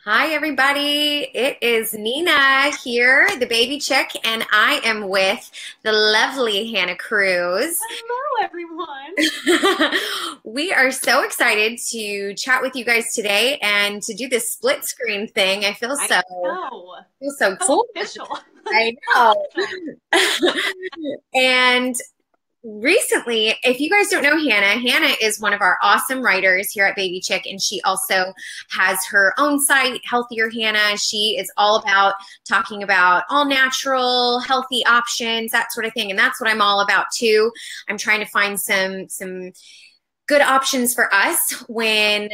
Hi, everybody. It is Nina here, the baby chick, and I am with the lovely Hannah Cruz. Hello, everyone. We are so excited to chat with you guys today and to do this split screen thing. I know. feel so So cool. official. I So know. official. And recently, if you guys don't know Hannah, Hannah is one of our awesome writers here at Baby Chick, and she also has her own site, Healthier Hannah. She is all about talking about all natural, healthy options, that sort of thing, and that's what I'm all about too. I'm trying to find some good options for us when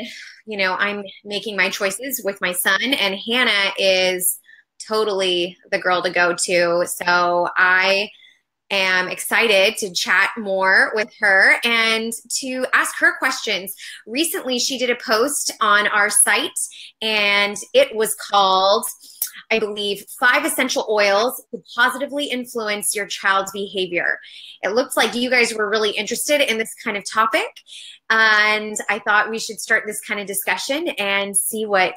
I'm making my choices with my son, and Hannah is totally the girl to go to. So I am excited to chat more with her and to ask her questions. Recently, she did a post on our site, and it was called, I believe, 5 essential oils to positively influence your child's behavior. It looks like you guys were really interested in this kind of topic, and I thought we should start this kind of discussion and see what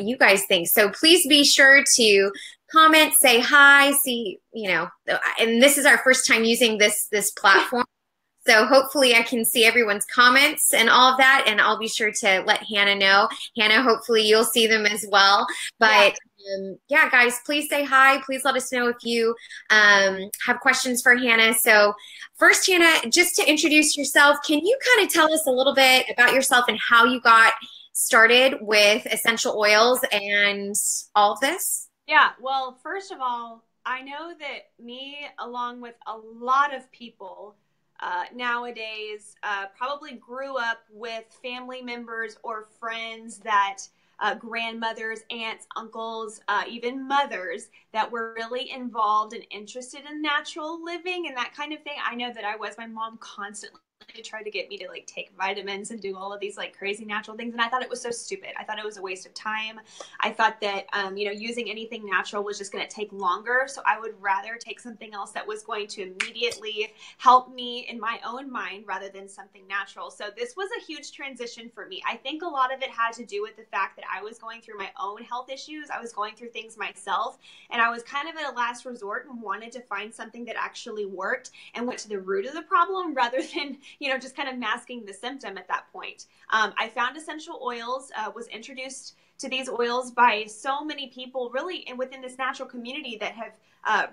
you guys think. So please be sure to comment, say hi, and this is our first time using this platform. So hopefully I can see everyone's comments and all of that, and I'll be sure to let Hannah know. Hannah, hopefully you'll see them as well. But yeah, guys, please say hi. Please let us know if you have questions for Hannah. So first, Hannah, just to introduce yourself, can you kind of tell us a little bit about yourself and how you got started with essential oils and all of this? Yeah, well, first of all, I know that me, along with a lot of people nowadays, probably grew up with family members or friends that grandmothers, aunts, uncles, even mothers that were really involved and interested in natural living and that kind of thing. I know that I was. My mom constantly tried to get me to like take vitamins and do all of these like crazy natural things, and I thought it was so stupid. I thought it was a waste of time. I thought that using anything natural was just going to take longer, so I would rather take something else that was going to immediately help me in my own mind rather than something natural. So this was a huge transition for me. I think a lot of it had to do with the fact that I was going through my own health issues. I was going through things myself, and I was kind of at a last resort and wanted to find something that actually worked and went to the root of the problem rather than just kind of masking the symptom at that point. I found essential oils, was introduced to these oils by so many people really and within this natural community that have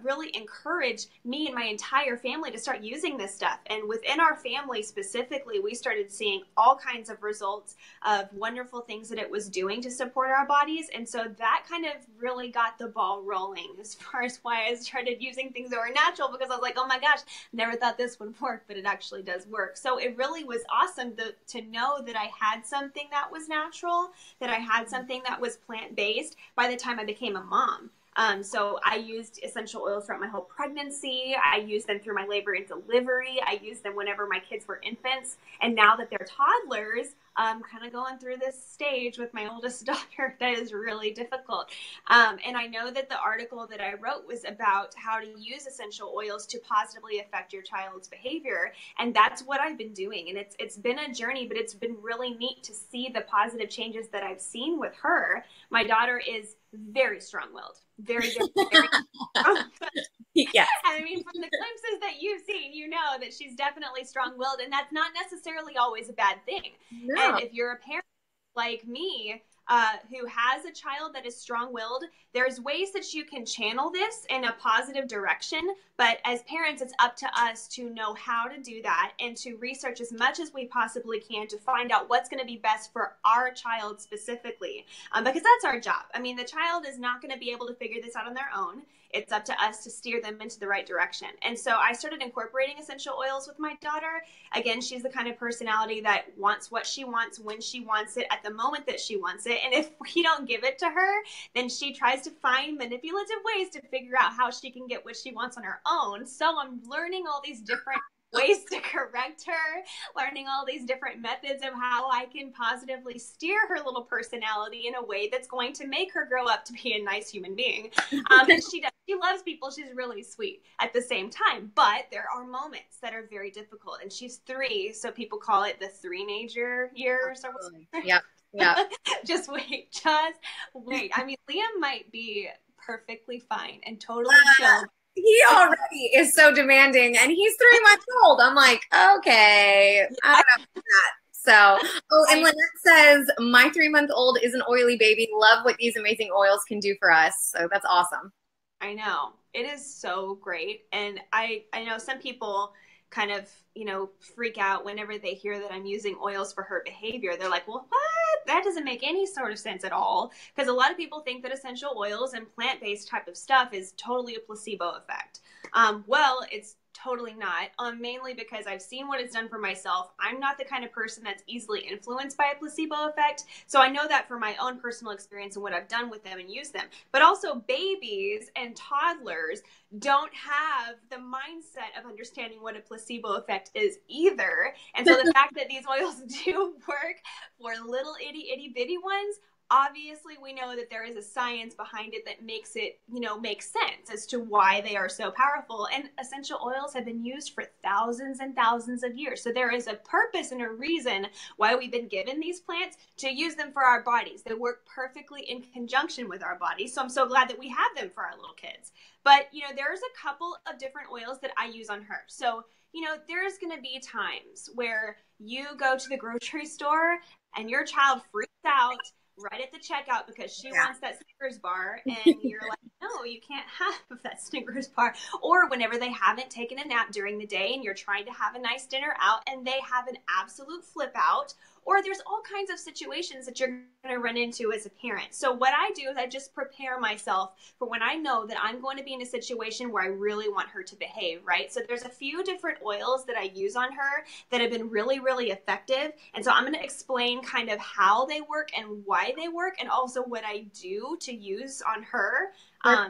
really encouraged me and my entire family to start using this stuff. And within our family specifically, we started seeing all kinds of results of wonderful things that it was doing to support our bodies. And so that kind of really got the ball rolling as far as why I started using things that were natural, because I was like, oh my gosh, never thought this would work, but it actually does work. So it really was awesome to know that I had something that was natural, that I had something that was plant-based by the time I became a mom. So I used essential oils throughout my whole pregnancy. I used them through my labor and delivery. I used them whenever my kids were infants. And now that they're toddlers, I'm kind of going through this stage with my oldest daughter that is really difficult. And I know that the article that I wrote was about how to use essential oils to positively affect your child's behavior. And that's what I've been doing. And it's been a journey, but it's been really neat to see the positive changes that I've seen with her. My daughter is very strong-willed, very, very, very Yeah. I mean, from the glimpses that you've seen, you know that she's definitely strong-willed, and that's not necessarily always a bad thing. No. And if you're a parent like me, who has a child that is strong-willed, there's ways that you can channel this in a positive direction. But as parents, it's up to us to know how to do that and to research as much as we possibly can to find out what's going to be best for our child specifically, because that's our job. I mean, the child is not going to be able to figure this out on their own. It's up to us to steer them into the right direction. And so I started incorporating essential oils with my daughter. Again, she's the kind of personality that wants what she wants when she wants it at the moment that she wants it. And if we don't give it to her, then she tries to find manipulative ways to figure out how she can get what she wants on her own. So I'm learning all these different ways to correct her, learning all these different methods of how I can positively steer her little personality in a way that's going to make her grow up to be a nice human being. And she loves people. She's really sweet at the same time, but there are moments that are very difficult. And she's 3, so people call it the three-nager years or whatever. Yeah. Yeah. Just wait. Just wait. I mean, Liam might be perfectly fine and totally chill. He already is so demanding, and he's 3 months old. I'm like, okay, I don't know about that. So, oh, and Lynette says, my 3-month-old is an oily baby. Love what these amazing oils can do for us. So that's awesome. I know. It is so great. And I know some people kind of, freak out whenever they hear that I'm using oils for her behavior. They're like, well, what? That doesn't make any sort of sense at all. Because a lot of people think that essential oils and plant-based type of stuff is totally a placebo effect. Well, it's totally not, mainly because I've seen what it's done for myself. I'm not the kind of person that's easily influenced by a placebo effect. So I know that from my own personal experience and what I've done with them and used them. But also babies and toddlers don't have the mindset of understanding what a placebo effect is either. And so the fact that these oils do work for little itty bitty ones, obviously we know that there is a science behind it that makes it, make sense as to why they are so powerful. And essential oils have been used for thousands and thousands of years. So there is a purpose and a reason why we've been given these plants to use them for our bodies. They work perfectly in conjunction with our bodies. So I'm so glad that we have them for our little kids. But, there's a couple of different oils that I use on her. So, there's going to be times where you go to the grocery store and your child freaks out right at the checkout because she wants that Snickers bar, and you're like, no, you can't have that Snickers bar. Or whenever they haven't taken a nap during the day and you're trying to have a nice dinner out and they have an absolute flip out. Or there's all kinds of situations that you're going to run into as a parent. So what I do is I just prepare myself for when I know that I'm going to be in a situation where I really want her to behave, right? So there's a few different oils that I use on her that have been really, really effective. And so I'm going to explain kind of how they work and why they work, and also what I do to use on her,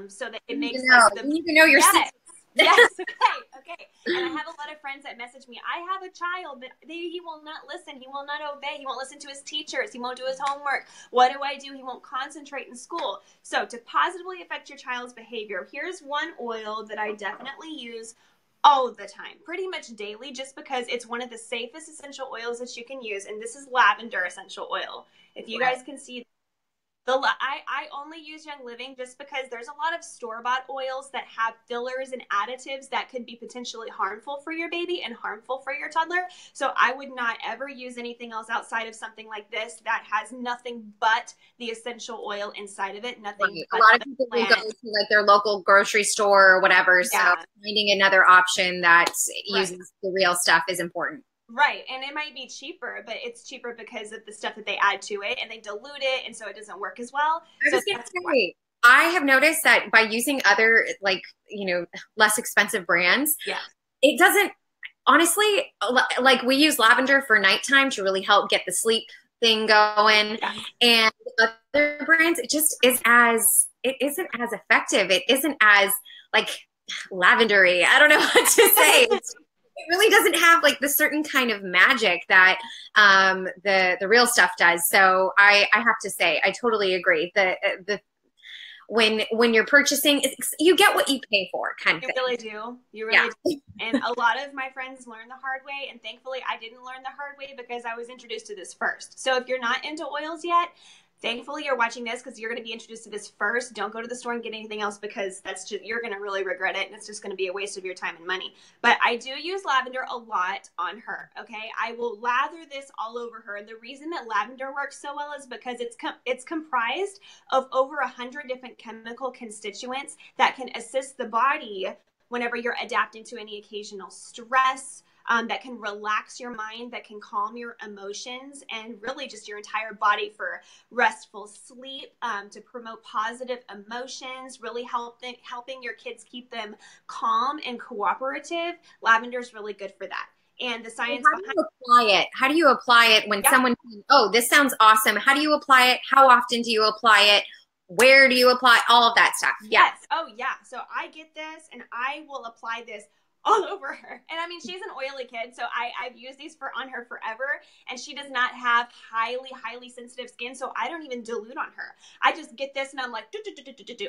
so that it makes sense. You need to know your secrets. Yes. Okay. And I have a lot of friends that message me, I have a child, but he will not listen. He will not obey. He won't listen to his teachers. He won't do his homework. What do I do? He won't concentrate in school. So to positively affect your child's behavior, here's one oil that I definitely use all the time, pretty much daily, just because it's one of the safest essential oils that you can use. And this is lavender essential oil. If you guys can see, I only use Young Living just because there's a lot of store-bought oils that have fillers and additives that could be potentially harmful for your baby and harmful for your toddler. So I would not ever use anything else outside of something like this that has nothing but the essential oil inside of it. Nothing. A lot of people will go to like their local grocery store or whatever. So finding another option that uses the real stuff is important. Right. And it might be cheaper, but it's cheaper because of the stuff that they add to it and they dilute it. And so it doesn't work as well. I have noticed that by using other, like, less expensive brands, it doesn't, honestly, like we use lavender for nighttime to really help get the sleep thing going. And other brands, it isn't as effective. It isn't as like lavendery. I don't know what to say. It really doesn't have like the certain kind of magic that the real stuff does. So I have to say, I totally agree. When you're purchasing, you get what you pay for, kind of thing. You really do. You really do. And a lot of my friends learn the hard way. And thankfully, I didn't learn the hard way because I was introduced to this first. So if you're not into oils yet, thankfully you're watching this because you're going to be introduced to this first. Don't go to the store and get anything else because you're going to really regret it and it's just going to be a waste of your time and money. But I do use lavender a lot on her, okay? I will lather this all over her. And the reason that lavender works so well is because it's comprised of over 100 different chemical constituents that can assist the body whenever you're adapting to any occasional stress, that can relax your mind, that can calm your emotions, and really just your entire body for restful sleep, to promote positive emotions, really helping your kids keep them calm and cooperative. Lavender is really good for that. And the science How do you apply it when someone, oh, this sounds awesome. How do you apply it? How often do you apply it? Where do you apply all of that stuff? Yes. Oh, yeah. So I get this and I will apply this all over her. And I mean, she's an oily kid, so I've used these on her forever, and she does not have highly sensitive skin, so I don't even dilute on her. I just get this and I'm like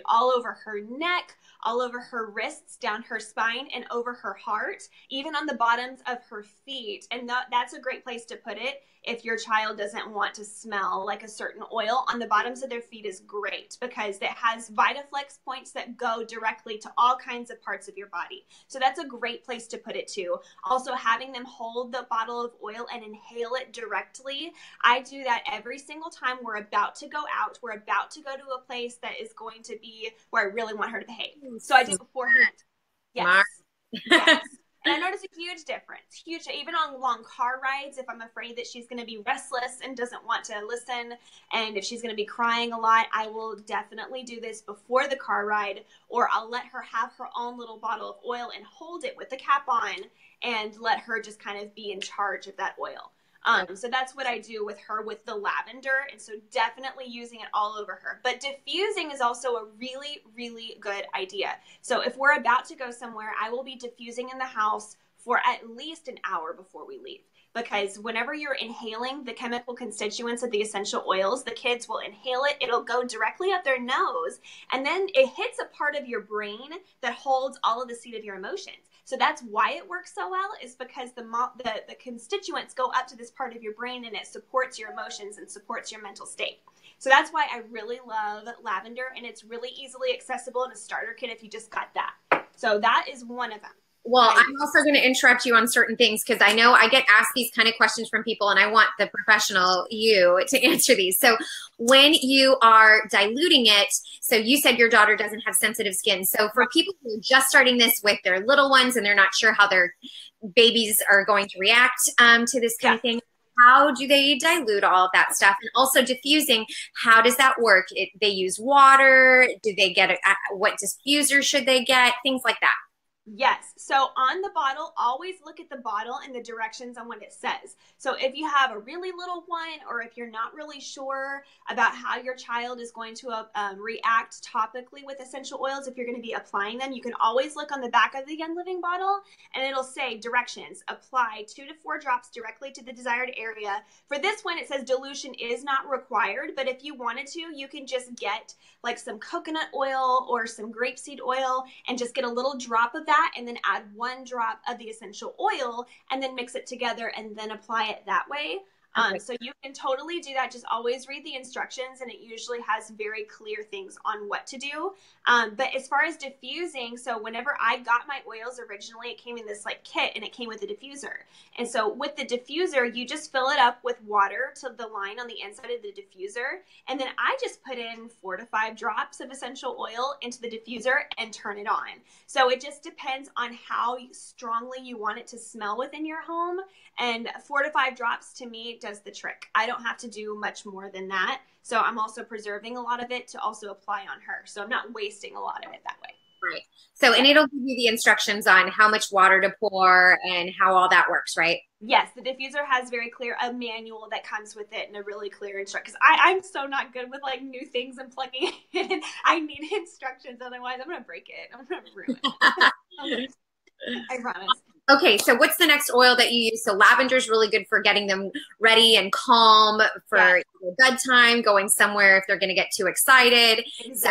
all over her neck, all over her wrists, down her spine, and over her heart, even on the bottoms of her feet. And that's a great place to put it if your child doesn't want to smell like a certain oil. On the bottoms of their feet is great because it has VitaFlex points that go directly to all kinds of parts of your body. So that's a great place to put it too. Also, having them hold the bottle of oil and inhale it directly. I do that every single time we're about to go out. We're about to go to a place that is going to be where I really want her to behave. So I do it beforehand. Yes. Yes. And I notice a huge difference, huge, even on long car rides, if I'm afraid that she's going to be restless and doesn't want to listen, and if she's going to be crying a lot, I will definitely do this before the car ride, or I'll let her have her own little bottle of oil and hold it with the cap on and let her just kind of be in charge of that oil. So that's what I do with her with the lavender. And so definitely using it all over her. But diffusing is also a really, really good idea. So if we're about to go somewhere, I will be diffusing in the house for at least an hour before we leave. Because whenever you're inhaling the chemical constituents of the essential oils, the kids will inhale it. It'll go directly up their nose. And then it hits a part of your brain that holds all of the seat of your emotions. So that's why it works so well, is because the constituents go up to this part of your brain and it supports your emotions and supports your mental state. So that's why I really love lavender, and it's really easily accessible in a starter kit if you just got that. So that is one of them. Well, I'm also going to interrupt you on certain things because I know I get asked these kind of questions from people, and I want the professional you to answer these. So when you are diluting it, so you said your daughter doesn't have sensitive skin. So for people who are just starting this with their little ones and they're not sure how their babies are going to react to this kind of thing, how do they dilute all of that stuff? And also diffusing, how does that work? They use water? Do they get what diffuser should they get? Things like that. Yes. So on the bottle, always look at the bottle and the directions on what it says. So if you have a really little one, or if you're not really sure about how your child is going to react topically with essential oils, if you're going to be applying them, you can always look on the back of the Young Living bottle and it'll say directions. Apply 2 to 4 drops directly to the desired area. For this one, it says dilution is not required, but if you wanted to, you can just get like some coconut oil or some grapeseed oil and just get a little drop of that, and then add 1 drop of the essential oil and then mix it together and then apply it that way. So you can totally do that. Just always read the instructions, and it usually has very clear things on what to do. But as far as diffusing, so whenever I got my oils originally, it came in this like kit and it came with a diffuser. And so with the diffuser, you just fill it up with water to the line on the inside of the diffuser. And then I just put in 4 to 5 drops of essential oil into the diffuser and turn it on. So it just depends on how strongly you want it to smell within your home. And 4 to 5 drops to me does the trick. I don't have to do much more than that. So I'm also preserving a lot of it to also apply on her. So I'm not wasting a lot of it that way. Right. So, and it'll give you the instructions on how much water to pour and how all that works, right? Yes, the diffuser has very clear, a manual that comes with it and a really clear instruction. Because I'm so not good with like new things and plugging it in. I need instructions. Otherwise, I'm going to break it. I'm going to ruin it. I promise. Okay, so what's the next oil that you use? So lavender is really good for getting them ready and calm for bedtime, going somewhere if they're going to get too excited. Exactly. So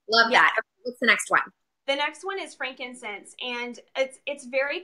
love that. Okay, what's the next one? The next one is frankincense, and it's very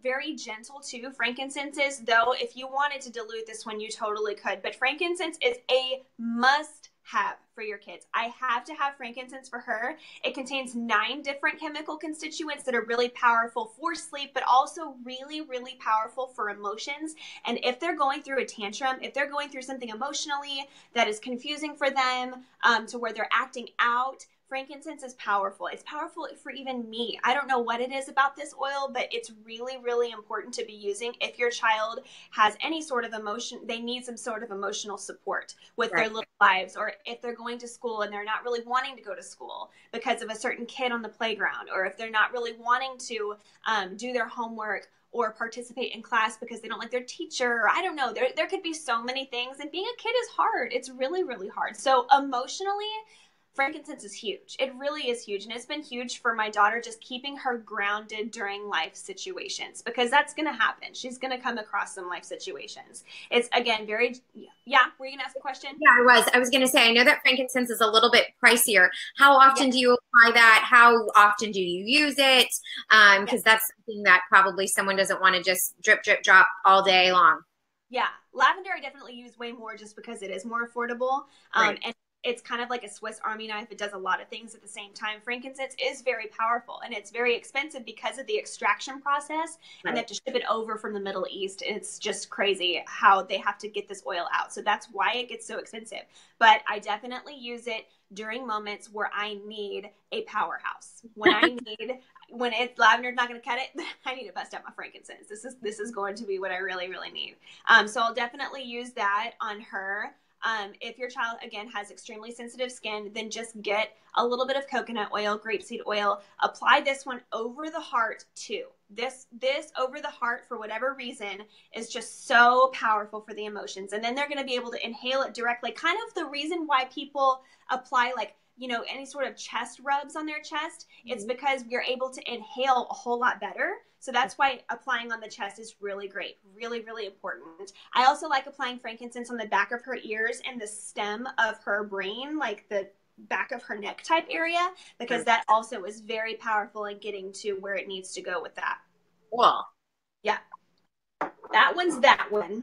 very gentle too. Frankincense is, though, if you wanted to dilute this one, you totally could. But frankincense is a must have for your kids. I have to have frankincense for her. It contains 9 different chemical constituents that are really powerful for sleep, but also really, really powerful for emotions. And if they're going through a tantrum, if they're going through something emotionally that is confusing for them, to where they're acting out, frankincense is powerful. It's powerful for even me. I don't know what it is about this oil, but it's really, really important to be using if your child has any sort of emotion. They need some sort of emotional support with their little lives, or if they're going to school and they're not really wanting to go to school because of a certain kid on the playground, or if they're not really wanting to do their homework or participate in class because they don't like their teacher, or I don't know. There could be so many things, and being a kid is hard. It's really, really hard. So emotionally, frankincense is huge. It really is huge. And it's been huge for my daughter, just keeping her grounded during life situations, because that's going to happen. She's going to come across some life situations. It's, again, very, yeah. Were you going to ask a question? Yeah, I was going to say, I know that frankincense is a little bit pricier. How often Yes. do you apply that? How often do you use it? Because that's something that probably someone doesn't want to just drip, drip, drop all day long. Yeah, lavender I definitely use way more just because it is more affordable. Right. And it's kind of like a Swiss Army knife. It does a lot of things at the same time. Frankincense is very powerful, and it's very expensive because of the extraction process, and they have to ship it over from the Middle East. It's just crazy how they have to get this oil out. So that's why it gets so expensive. But I definitely use it during moments where I need a powerhouse. When it's lavender's not going to cut it, I need to bust out my frankincense. This is going to be what I really, really need. So I'll definitely use that on her. If your child, again, has extremely sensitive skin, then just get a little bit of coconut oil, grapeseed oil. Apply this one over the heart too. This over the heart, for whatever reason, is just so powerful for the emotions. And then they're going to be able to inhale it directly. Kind of the reason why people apply, like, any sort of chest rubs on their chest, it's because you're able to inhale a whole lot better. So that's why applying on the chest is really great. Really, really important. I also like applying frankincense on the back of her ears and the stem of her brain, like the back of her neck type area, because that also is very powerful in getting to where it needs to go with that. Cool. Yeah. That one's that one.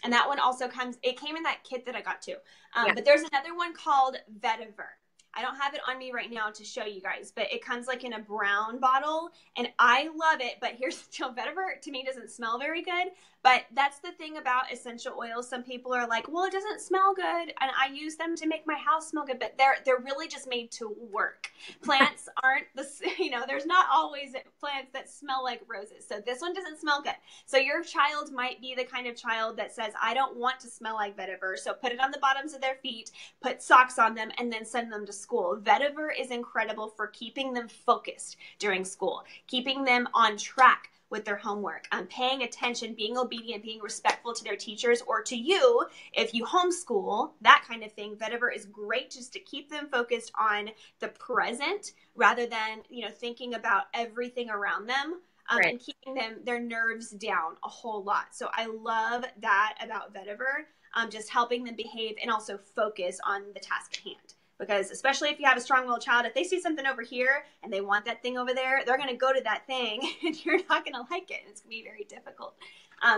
And that one also it came in that kit that I got too. But there's another one called Vetiver. I don't have it on me right now to show you guys, but it comes like in a brown bottle, and I love it. But here's still, vetiver to me doesn't smell very good, but that's the thing about essential oils. Some people are like, well, it doesn't smell good, and I use them to make my house smell good, but they're really just made to work. Plants aren't there's not always plants that smell like roses. So this one doesn't smell good. So your child might be the kind of child that says, I don't want to smell like vetiver. So put it on the bottoms of their feet, put socks on them, and then send them to school. Vetiver is incredible for keeping them focused during school, keeping them on track with their homework, paying attention, being obedient, being respectful to their teachers or to you. If you homeschool, that kind of thing, vetiver is great just to keep them focused on the present rather than, thinking about everything around them. And keeping their nerves down a whole lot. So I love that about vetiver, just helping them behave and also focus on the task at hand. Because especially if you have a strong-willed child, if they see something over here and they want that thing over there, they're going to go to that thing and you're not going to like it. It's going to be very difficult.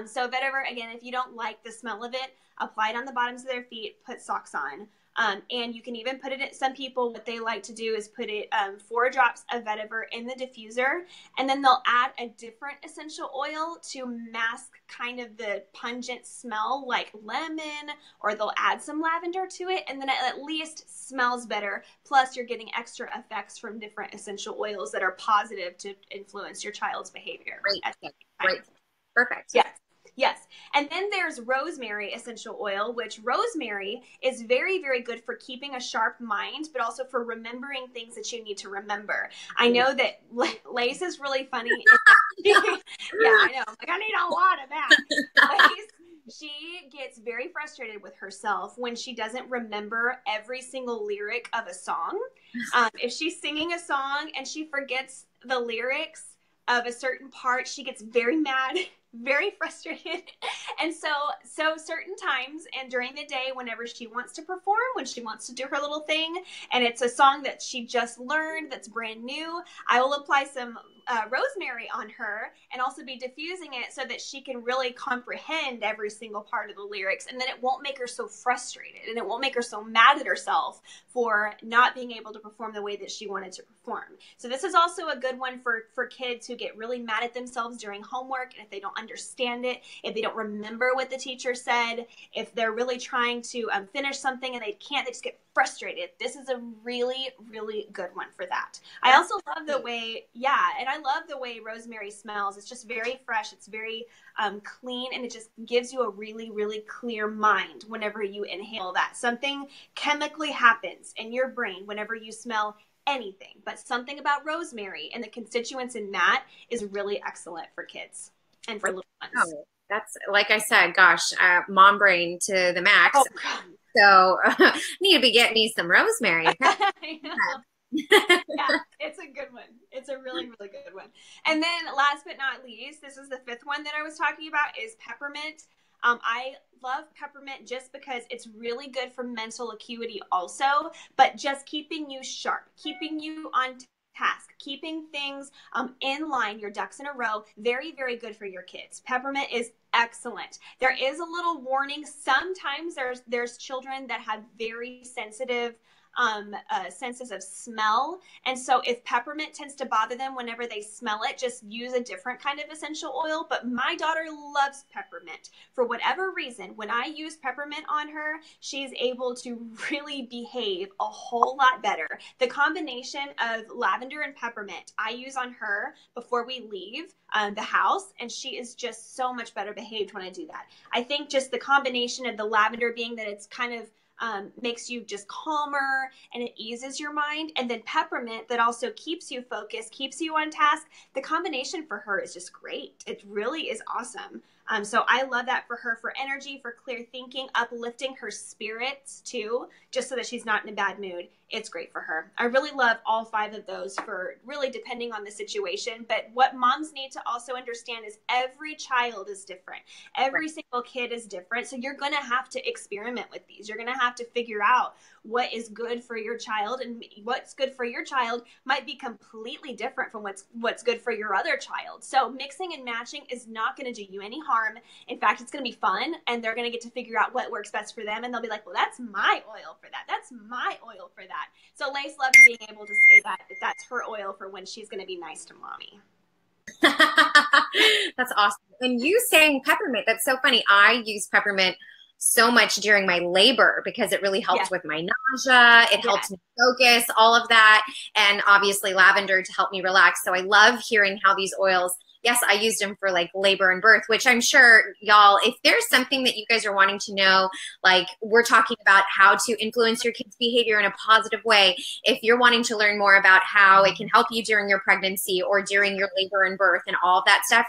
So vetiver, again, if you don't like the smell of it, apply it on the bottoms of their feet, put socks on. And you can even put it in, some people, what they like to do is put it 4 drops of vetiver in the diffuser, and then they'll add a different essential oil to mask kind of the pungent smell like lemon, or they'll add some lavender to it, and then it at least smells better. Plus you're getting extra effects from different essential oils that are positive to influence your child's behavior. Great. Perfect. Yes. And then there's rosemary essential oil, which rosemary is very, very good for keeping a sharp mind, but also for remembering things that you need to remember. I know that Lace is really funny. Yeah, I know. Like, I need a lot of that. She gets very frustrated with herself when she doesn't remember every single lyric of a song. If she's singing a song and she forgets the lyrics of a certain part, she gets very mad, very frustrated. And so certain times and during the day, whenever she wants to perform, when she wants to do her little thing, and it's a song that she just learned that's brand new, I will apply some rosemary on her and also be diffusing it so that she can really comprehend every single part of the lyrics, and then it won't make her so frustrated and it won't make her so mad at herself for not being able to perform the way that she wanted to perform. So this is also a good one for kids who get really mad at themselves during homework, and if they don't understand it, if they don't remember what the teacher said, if they're really trying to finish something and they can't, they just get frustrated. This is a really, really good one for that. I also love the way, I love the way rosemary smells. It's just very fresh. It's very clean, and it just gives you a really, really clear mind whenever you inhale that. Something chemically happens in your brain whenever you smell anything, but something about rosemary and the constituents in that is really excellent for kids and for little ones. Oh, that's, like I said, gosh, mom brain to the max. Oh, God. So need to be getting me some rosemary. I know. Yeah, it's a good one. It's a really, really good one. And then last but not least, this is the fifth one that I was talking about, is peppermint. I love peppermint just because it's really good for mental acuity also, but just keeping you sharp, keeping you on task, keeping things in line, your ducks in a row. Very, very good for your kids. Peppermint is excellent. There is a little warning. Sometimes there's children that have very sensitive senses of smell. And so if peppermint tends to bother them whenever they smell it, just use a different kind of essential oil. But my daughter loves peppermint. For whatever reason, when I use peppermint on her, she's able to really behave a whole lot better. The combination of lavender and peppermint I use on her before we leave the house, and she is just so much better behaved when I do that. I think just the combination of the lavender being that it's kind of makes you just calmer and it eases your mind. And then peppermint that also keeps you focused, keeps you on task. The combination for her is just great. It really is awesome. So I love that for her, for energy, for clear thinking, uplifting her spirits too, just so that she's not in a bad mood. It's great for her. I really love all 5 of those, for really depending on the situation. But what moms need to also understand is every child is different. Every single kid is different. So you're going to have to experiment with these. You're going to have to figure out what is good for your child, and what's good for your child might be completely different from what's good for your other child. So mixing and matching is not going to do you any harm. In fact, it's going to be fun, and they're going to get to figure out what works best for them. And they'll be like, well, that's my oil for that. That's my oil for that. So Lace loves being able to say that that's her oil for when she's going to be nice to mommy. That's awesome. And you saying peppermint, that's so funny. I use peppermint so much during my labor because it really helps with my nausea. It helps me focus, all of that. And obviously lavender to help me relax. So I love hearing how these oils, yes, I used them for like labor and birth, which I'm sure y'all, if there's something that you guys are wanting to know, like we're talking about how to influence your kids' behavior in a positive way. If you're wanting to learn more about how it can help you during your pregnancy or during your labor and birth and all of that stuff,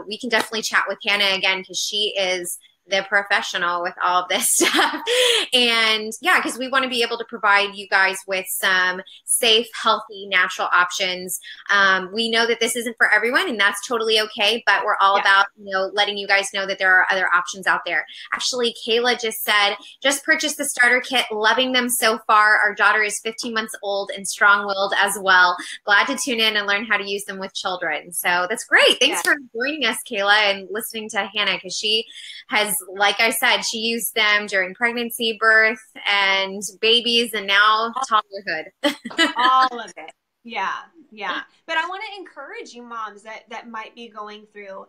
we can definitely chat with Hannah again, because she is the professional with all of this stuff. And yeah, because we want to be able to provide you guys with some safe, healthy, natural options. We know that this isn't for everyone, and that's totally okay, but we're all about, letting you guys know that there are other options out there. Actually, Kayla just said, just purchased the starter kit, loving them so far. Our daughter is 15 months old and strong-willed as well. Glad to tune in and learn how to use them with children. So that's great. Thanks for joining us, Kayla, and listening to Hannah, because she has, like I said, she used them during pregnancy, birth, and babies, and now toddlerhood. All of it. Yeah. But I want to encourage you moms that might be going through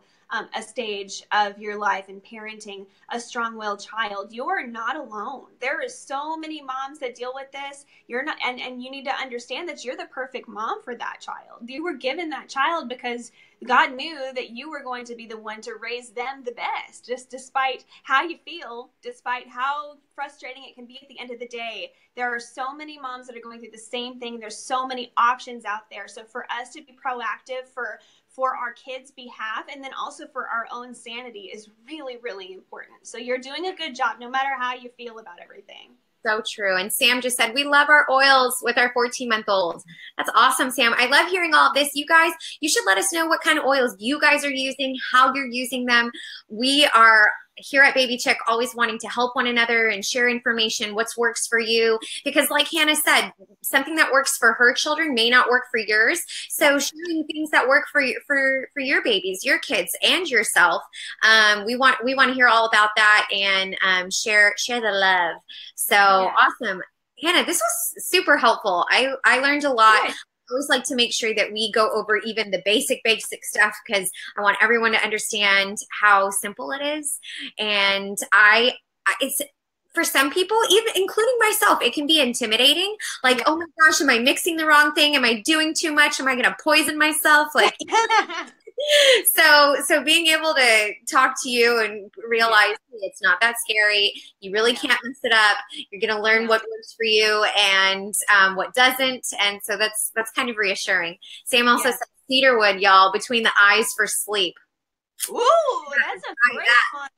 a stage of your life and parenting a strong-willed child. You're not alone. There is so many moms that deal with this. You're not, and you need to understand that you're the perfect mom for that child. You were given that child because God knew that you were going to be the one to raise them the best, just despite how you feel, despite how frustrating it can be at the end of the day. There are so many moms that are going through the same thing. There's so many options out there. So for us to be proactive for our kids' behalf, and then also for our own sanity, is really, really important. So you're doing a good job no matter how you feel about everything. So true. And Sam just said, we love our oils with our 14-month-olds. That's awesome, Sam. I love hearing all of this. You guys, you should let us know what kind of oils you guys are using, how you're using them. We are here at Baby Chick always wanting to help one another and share information, what works for you. Because like Hannah said, something that works for her children may not work for yours. So sharing things that work for your babies, your kids, and yourself. We want to hear all about that and share the love. So awesome. Hannah, this was super helpful. I learned a lot. Good. I always like to make sure that we go over even the basic stuff, because I want everyone to understand how simple it is. And it's for some people, even including myself, it can be intimidating. Like, oh my gosh, am I mixing the wrong thing? Am I doing too much? Am I going to poison myself? Like, so being able to talk to you and realize it's not that scary. You really can't mess it up. You're going to learn what works for you and what doesn't. And so that's kind of reassuring. Sam also said cedarwood, y'all, between the eyes for sleep. Ooh, that's a great one.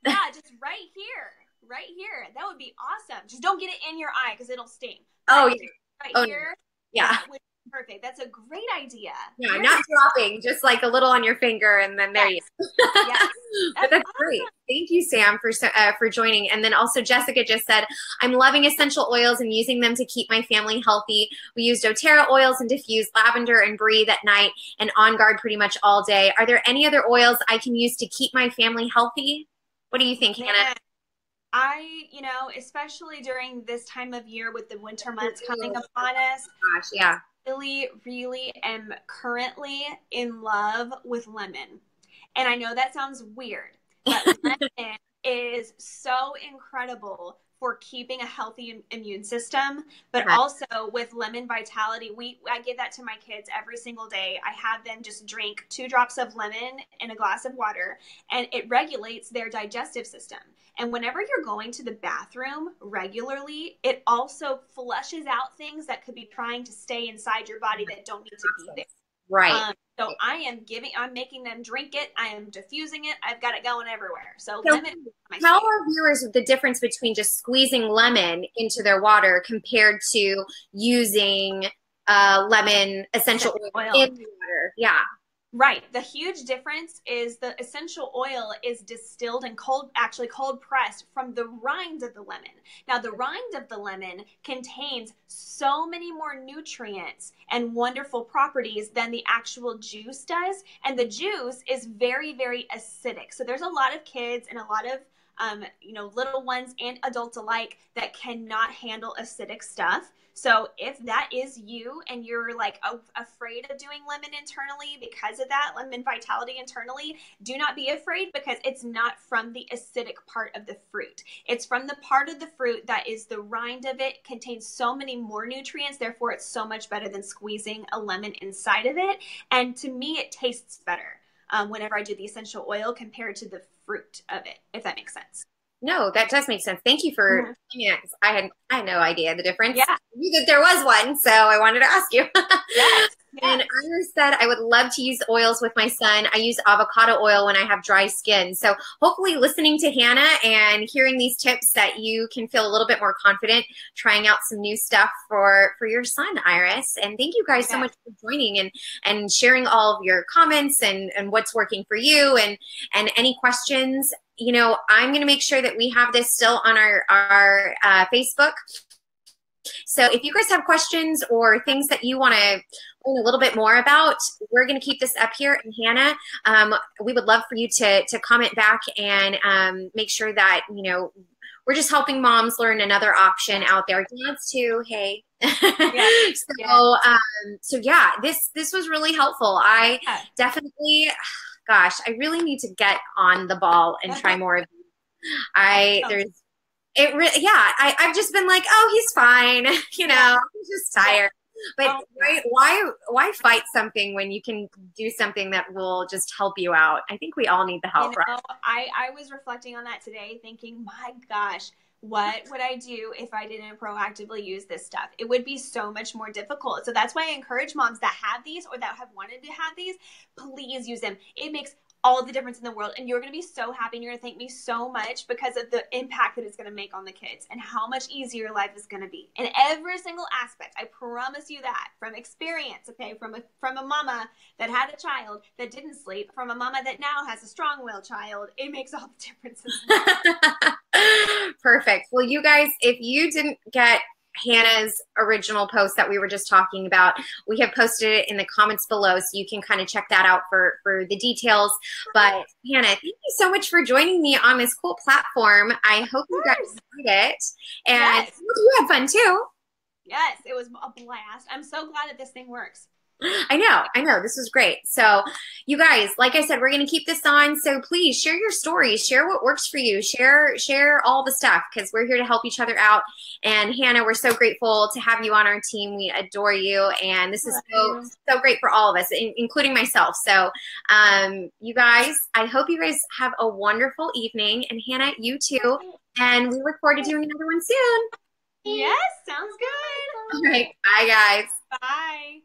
Yeah, just right here. right here. That would be awesome. Just don't get it in your eye because it'll sting. Oh, But yeah. right here. Yeah. That would be perfect. That's a great idea. Yeah, not dropping, just like a little on your finger, and then there you go. Yes. But that's great. Thank you, Sam, for joining. And then also Jessica just said, I'm loving essential oils and using them to keep my family healthy. We use doTERRA oils and diffuse lavender and breathe at night and On Guard pretty much all day. Are there any other oils I can use to keep my family healthy? What do you think, Hannah? You know, especially during this time of year with the winter months coming upon us. Gosh, yeah. Really, really am currently in love with lemon. And I know that sounds weird, but lemon is so incredible for keeping a healthy immune system, but also with Lemon Vitality, I give that to my kids every single day. I have them just drink 2 drops of lemon in a glass of water, and it regulates their digestive system. And whenever you're going to the bathroom regularly, it also flushes out things that could be trying to stay inside your body that don't need to be there. Right. So I'm making them drink it. I am diffusing it. I've got it going everywhere. So lemon. Tell our viewers the difference between just squeezing lemon into their water compared to using lemon essential oil in the water. Yeah. Right. The huge difference is the essential oil is distilled and cold pressed from the rind of the lemon. Now, the rind of the lemon contains so many more nutrients and wonderful properties than the actual juice does. And the juice is very, very acidic. So there's a lot of kids and a lot of little ones and adults alike that cannot handle acidic stuff. So if that is you and you're like afraid of doing lemon internally because of that, Lemon Vitality internally, do not be afraid because it's not from the acidic part of the fruit. It's from the part of the fruit that is the rind of it contains so many more nutrients. Therefore, it's so much better than squeezing a lemon inside of it. And to me, it tastes better whenever I do the essential oil compared to the fruit of it, if that makes sense. No, that does make sense. Thank you for explaining that because I had no idea the difference. Yeah. I knew that there was one, so I wanted to ask you. Yes. And Iris said, I would love to use oils with my son. I use avocado oil when I have dry skin. So hopefully listening to Hannah and hearing these tips that you can feel a little bit more confident trying out some new stuff for your son, Iris. And thank you guys so much for joining and sharing all of your comments and what's working for you and any questions. You know, I'm going to make sure that we have this still on our Facebook. So if you guys have questions or things that you want to learn a little bit more about, we're going to keep this up here. And Hannah, we would love for you to comment back and make sure that, you know, we're just helping moms learn another option out there. Dads too, hey. So yeah, this was really helpful. I definitely, gosh, I really need to get on the ball and try more of these. I've just been like, oh, he's fine. You know, he's just tired. But why fight something when you can do something that will just help you out? I think we all need the help. You know, I was reflecting on that today thinking, my gosh, what would I do if I didn't proactively use this stuff? It would be so much more difficult. So that's why I encourage moms that have these or that have wanted to have these, please use them. It makes all the difference in the world. And you're going to be so happy and you're going to thank me so much because of the impact that it's going to make on the kids and how much easier life is going to be in every single aspect. I promise you that from experience, okay, from a mama that had a child that didn't sleep, from a mama that now has a strong-willed child, it makes all the differences. Perfect. Well, you guys, if you didn't get Hannah's original post that we were just talking about, we have posted it in the comments below, so you can kind of check that out for the details. But Hannah, thank you so much for joining me on this cool platform. I hope you guys enjoyed it, and you had fun too. Yes, it was a blast. I'm so glad that this thing works. I know. This was great. So you guys, like I said, we're going to keep this on. So please share your stories, share what works for you, share all the stuff because we're here to help each other out. And Hannah, we're so grateful to have you on our team. We adore you. And this is so great for all of us, including myself. So you guys, I hope you guys have a wonderful evening. And Hannah, you too. And we look forward to doing another one soon. Yes, sounds good. All right. Bye, guys. Bye.